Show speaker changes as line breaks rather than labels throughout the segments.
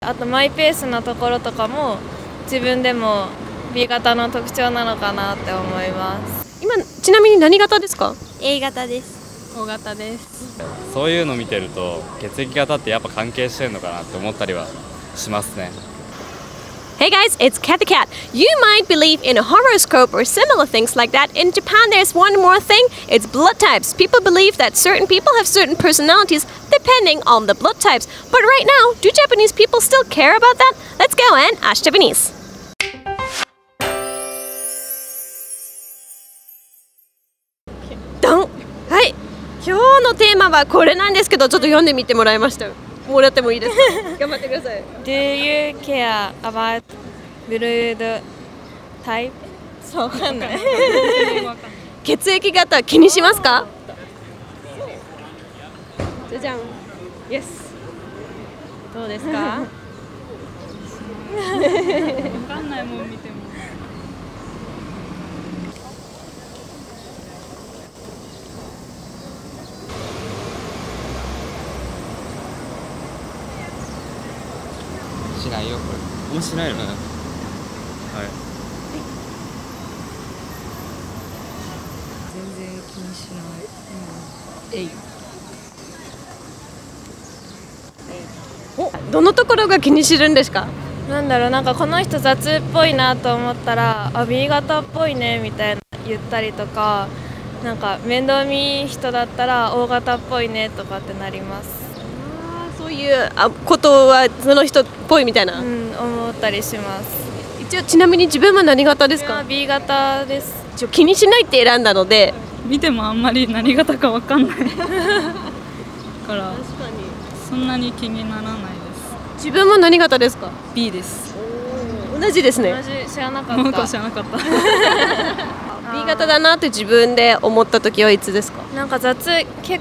あとマイペースなところとかも自分でも B 型の特徴なのかなって思います。
今ちなみに何型ですか
？A 型です。
O 型です。
そういうの見てると血液型ってやっぱ関係してるのかなって思ったりはしますね。
Hey guys, it's Cat the Cat. You might believe in a horoscope or similar things like that. In Japan, there's one more thing. It's blood types. People believe that certain people have certain personalities depending on the blood types. But right now, do Japanese people still care about that? Let's go and ask Japanese. ドン！はい。今日のテーマはこれなんですけど、ちょっと読んでみてもらいました。もらってもいいですか？頑張ってください。
Do you care about blood type？ そう、わかんない。
血液型気にしますか？じゃじゃん。Yes。どうですか？わ
かんないもん見ても。
しないよこれ。もうしないの？はい。
全然気にしない。
お、どのところが気にするんですか？
なんだろう、なんかこの人雑っぽいなと思ったら、あ、B 型っぽいねみたいな言ったりとか、なんか面倒見いい人だったら O 型っぽいねとかってなります。
そういうことはその人っぽいみたいな、
思ったりします。
一応ちなみに自分は何型ですか？
B 型です。
一応気にしないって選んだので、
見てもあんまり何型かわかんないからそんなに気にならないです。
自分も何型ですか？
B です。
同じですね。
同じ、知らなかった。
僕は知らなかった
B 型だなって自分で思った時はいつですか？
なんか結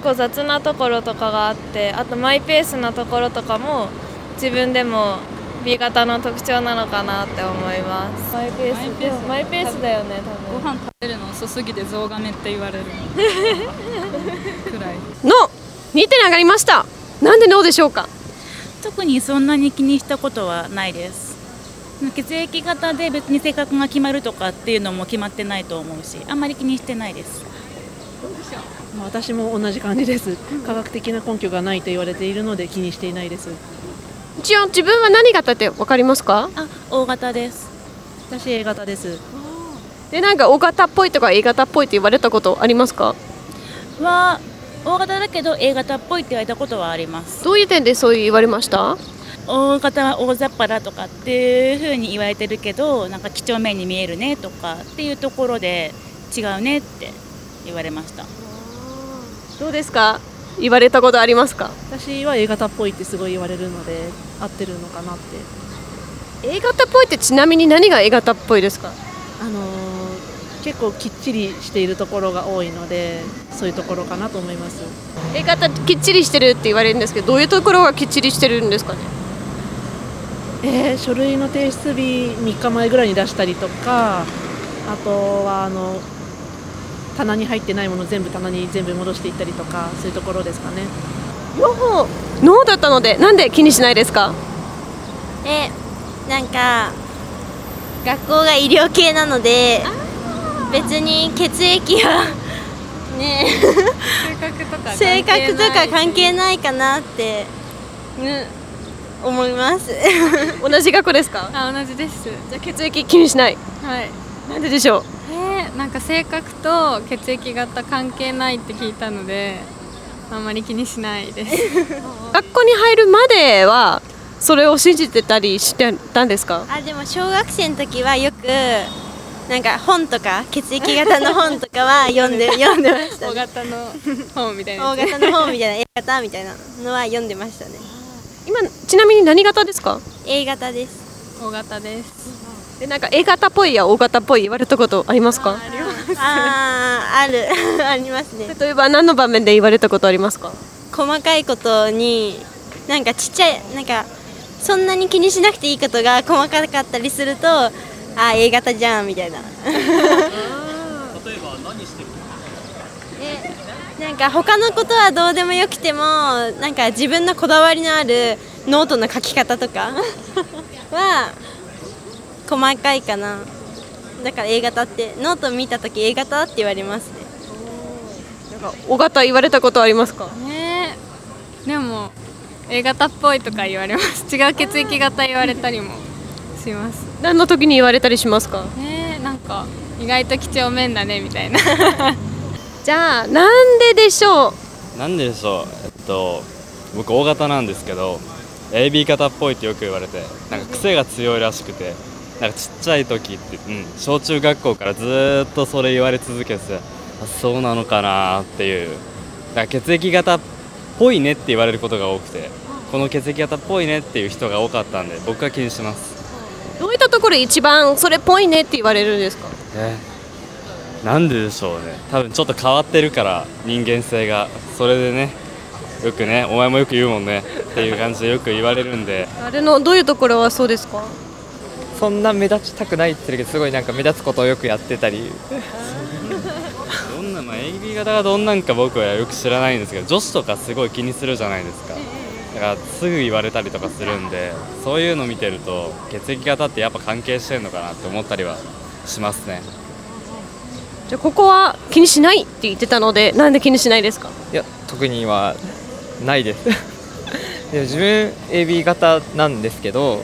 構雑なところとかがあって、あとマイペースなところとかも自分でも B 型の特徴なのかなって思います。マイペースだよね、多分。
ご飯食べるの遅すぎて象がめって言われるくらい
の2点上がりました。なんでノーでしょうか？
特にそんなに気にしたことはないです。血液型で別に性格が決まるとかっていうのも決まってないと思うし、あんまり気にしてないです。
私も同じ感じです。科学的な根拠がないと言われているので気にしていないです。
一応自分は何型って分かりますか？O
型です。
私 A 型です。
で、なんか O 型っぽいとか A 型っぽいって言われたことありますか？
は O 型だけど A 型っぽいって言われたことはあります。
どういう点でそう言われました？
O 型は大雑把だとかっていう風に言われてるけど、なんか几帳面に見えるねとかっていうところで違うねって言われました。
どうですか？言われたことありますか？
私は A 型っぽいってすごい言われるので合ってるのかなって。
A 型っぽいってちなみに何が A 型っぽいですか？
結構きっちりしているところが多いので、そういうところかなと思います。
A 型きっちりしてるって言われるんですけど、どういうところがきっちりしてるんですかね？
書類の提出日3日前ぐらいに出したりとか、あとは棚に入ってないもの棚に全部戻していったりとか、そういうところですかね。
両方ノーだったので、なんで気にしないですか？
なんか学校が医療系なので別に血液はね性格とか関係ないかなって、思います
同じ学校ですか？
同じです。
じゃあ血液気にしない。
はい。
なんででしょう？
なんか性格と血液型関係ないって聞いたので、あんまり気にしないです
学校に入るまではそれを信じてたりしてたんですか？
でも小学生の時はよくなんか本とか血液型の本とかは読んでましたね。
O 型の本みたいな。
O 型の本みたいな A 型みたいなのは読んでましたね。
今ちなみに何型ですか？
A 型です。
O 型です。
で、なんか A 型っぽいや O 型っぽい言われたことありますか？
あるありますね。
例えば何の場面で言われたことありますか？
細かいことになんかちっちゃいなんかそんなに気にしなくていいことが細かかったりすると、A 型じゃんみたいな例え
ば何してる？
なんか他のことはどうでもよくてもなんか自分のこだわりのあるノートの書き方とかは細かいかな。だから A 型ってノート見たとき A 型って言われますね。
なんかO型言われたことありますか？
でも A 型っぽいとか言われます。違う血液型言われたりもします。
何の時に言われたりしますか？
なんか意外と几帳面だねみたいな
じゃあなんででしょう？
なんででしょう。僕 O 型なんですけど AB 型っぽいってよく言われて、なんか癖が強いらしくて、なんかちっちゃい時って、小中学校からずーっとそれ言われ続けて、あ、そうなのかなっていう、だから血液型っぽいねって言われることが多くて、この血液型っぽいねっていう人が多かったんで、僕は気にします。
どういったところ一番それっぽいねって言われるんですか？
なんででしょうね。多分ちょっと変わってるから人間性が、それでね、よくね、お前もよく言うもんねっていう感じでよく言われるんで。
あれのどういうところはそうですか？
そんな目立ちたくないって言ってるけど、すごいなんか目立つことをよくやってたり
どんな、AB 型がどんなんか僕はよく知らないんですけど、女子とかすごい気にするじゃないですか。だからすぐ言われたりとかするんで、そういうの見てると血液型ってやっぱ関係してんのかなって思ったりはしますね。
じゃあここは気にしないって言ってたので、なんで気にしないですか？
いや、特にはないですでも自分 AB 型なんですけど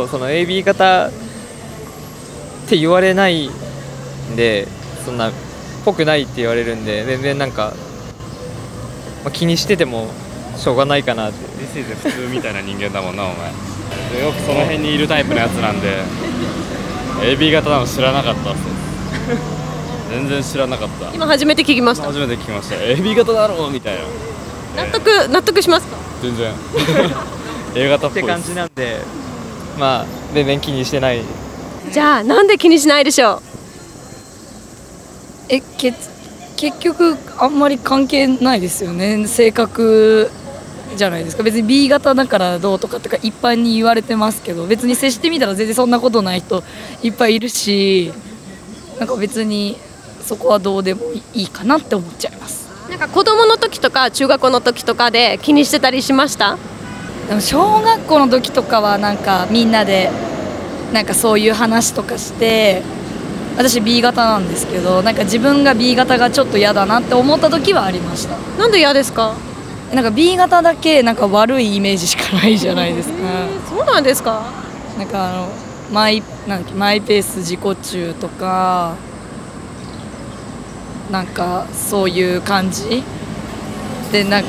その AB 型って言われないんで、そんなっぽくないって言われるんで、全然なんか、気にしててもしょうがないかなって。
This is 普通みたいな人間だもんな、お前。よくその辺にいるタイプのやつなんでAB 型なの知らなかったっす全然知らなかった。
今初めて聞きました。
初めて聞きました。AB 型だろうみたいな。
納得しますか？
全然A 型っぽいです
って感じなんで、全然気にしてない。
じゃあなんで気にしないでしょう？
結局あんまり関係ないですよね。性格じゃないですか。別に B 型だからどうとかってか一般に言われてますけど、別に接してみたら全然そんなことない人いっぱいいるし、なんか別にそこはどうでもいいかなって思っちゃいます。
なんか子供の時とか中学校の時とかで気にしてたりしました？
でも小学校の時とかはなんかみんなでなんかそういう話とかして、私 B 型なんですけど、なんか自分が B 型がちょっと嫌だなって思った時はありました。
なんで嫌ですか？
なんか B 型だけなんか悪いイメージしかないじゃないですか。
そうなんですか？
なんかマイペース自己中とか、なんかそういう感じで、なんか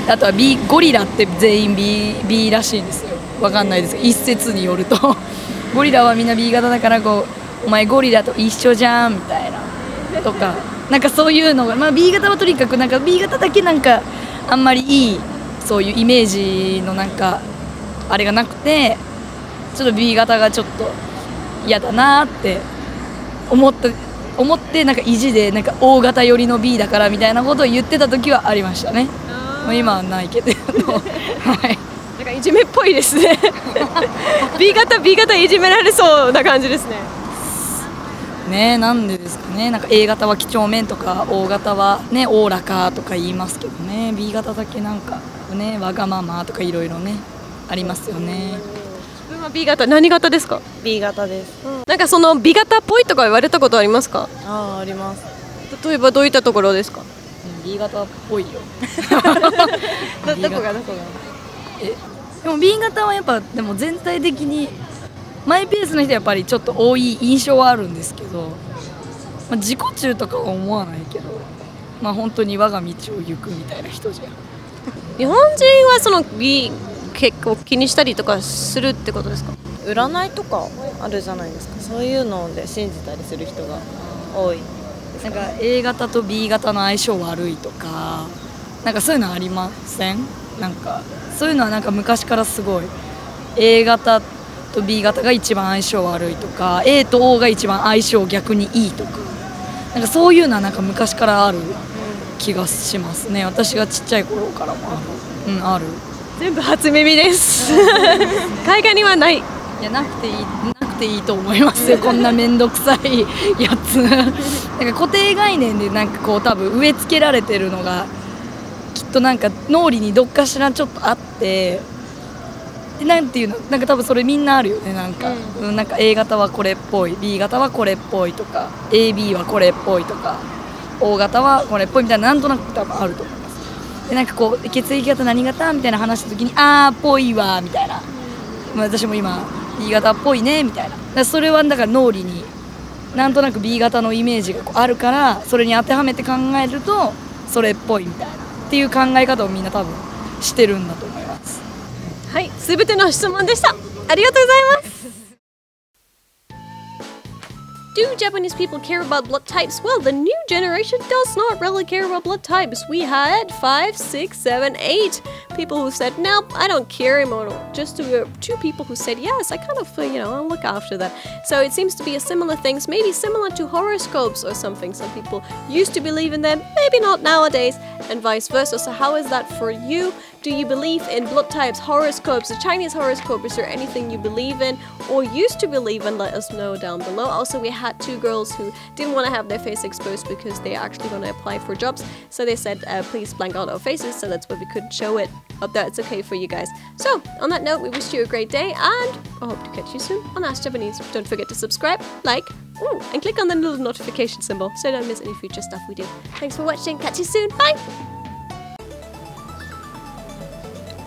あとはゴリラって全員 B らしいんですよ。わかんないですけど、一説によるとゴリラはみんな B 型だからお前ゴリラと一緒じゃんみたいなとか、なんかそういうのが、B 型はとにかくなんか B 型だけなんかあんまりいいそういうイメージのなんかあれがなくて、ちょっと B 型がちょっと嫌だなって思ってなんか意地でなんか O 型寄りの B だからみたいなことを言ってた時はありましたね。今はないけどはい。
なんかいじめっぽいですねB 型いじめられそうな感じですね。
ね、なんでですかね。なんか A 型は几帳面とか O 型はねおおらかとか言いますけどね、 B 型だけなんかねわがままとかいろいろねありますよね。
自分は B 型、何型ですか？
B 型です。
なんかその B 型っぽいとか言われたことありますか？
あります。
例えばどういったところですか？
B 型っぽいよ
どこが
でも B 型はやっぱでも全体的にマイペースの人はやっぱりちょっと多い印象はあるんですけど、自己中とかは思わないけど、本当に我が道を行くみたいな人じゃん。
日本人はその B 結構気にしたりとかするってことですか？
占いとかあるじゃないですか。そういうので信じたりする人が多い。
なんか A 型と B 型の相性悪いとか、なんかそういうのありません？なんかそういうのはなんか昔からすごい A 型と B 型が一番相性悪いとか、 A と O が一番相性逆にいいとか、なんかそういうのはなんか昔からある気がしますね。私がちっちゃい頃からもある。
全部初耳です海外にはない。
いや、なくていいと思いますよこんな面倒くさいやつなんか固定概念でなんかこう多分植え付けられてるのがきっとなんか脳裏にどっかしらちょっとあって、でなんていうの、なんか多分それみんなあるよね。なんか、なんか A 型はこれっぽい、 B 型はこれっぽいとか、 AB はこれっぽいとか、 O 型はこれっぽいみたいな、なんとなく多分あると思います。でなんかこう血液型何型みたいな話した時に、あーっぽいわみたいな、私も今 B 型っぽいねみたいな、だからそれはだから脳裏になんとなく B 型のイメージがこうあるから、それに当てはめて考えるとそれっぽいみたいなっていう考え方をみんな多分してるんだと思います。
はい、すべての質問でした。ありがとうございます。Do Japanese people care about blood types? Well, the new generation does not really care about blood types. We had 5, 6, 7, 8 people who said, nope, I don't care. Just 2 people who said, yes, I kind of, I'll look after that. So it seems to be a similar things, maybe similar to horoscopes or something. Some people used to believe in them, maybe not nowadays, and vice versa. So how is that for you? Do you believe in blood types, horoscopes, the Chinese horoscope? Is there anything you believe in or used to believe in? Let us know down below. Also, we had 2 girls who didn't want to have their face exposed because they're actually going to apply for jobs. So they said, please blank out our faces. So that's why we couldn't show it. Hope that's okay for you guys. So, on that note, we wish you a great day and I hope to catch you soon on Ask Japanese. Don't forget to subscribe, like, and click on the little notification symbol so you don't miss any future stuff we do. Thanks for watching. Catch you soon. Bye!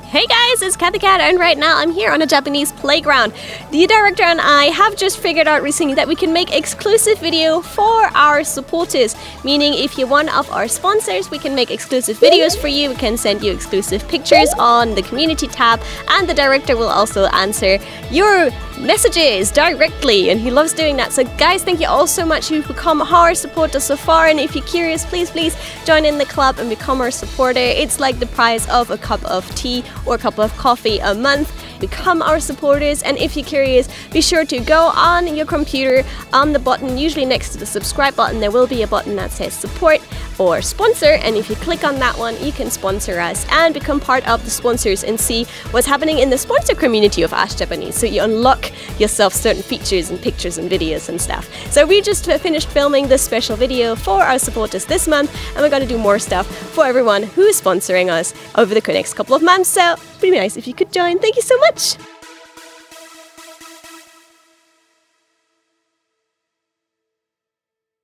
Hey guys, it's Kathy Cat, and right now I'm here on a Japanese playground. The director and I have just figured out recently that we can make exclusive video for our supporters. Meaning if you're one of our sponsors, we can make exclusive videos for you. We can send you exclusive pictures on the community tab, and the director will also answer your messages directly, and he loves doing that. So guys, thank you all so much who've become our supporters so far, and if you're curious, please join in the club and become our supporter. It's like the price of a cup of tea or a cup of coffee a month. Become our supporters, and if you're curious, be sure to go on your computer on the button, usually next to the subscribe button, there will be a button that says support or sponsor, and if you click on that one, you can sponsor us and become part of the sponsors and see what's happening in the sponsor community of Ask Japanese, so you unlock yourself certain features and pictures and videos and stuff. So we just finished filming this special video for our supporters this month, and we're going to do more stuff for everyone who is sponsoring us over the next couple of months, so it'd be nice if you could join. Thank you so much!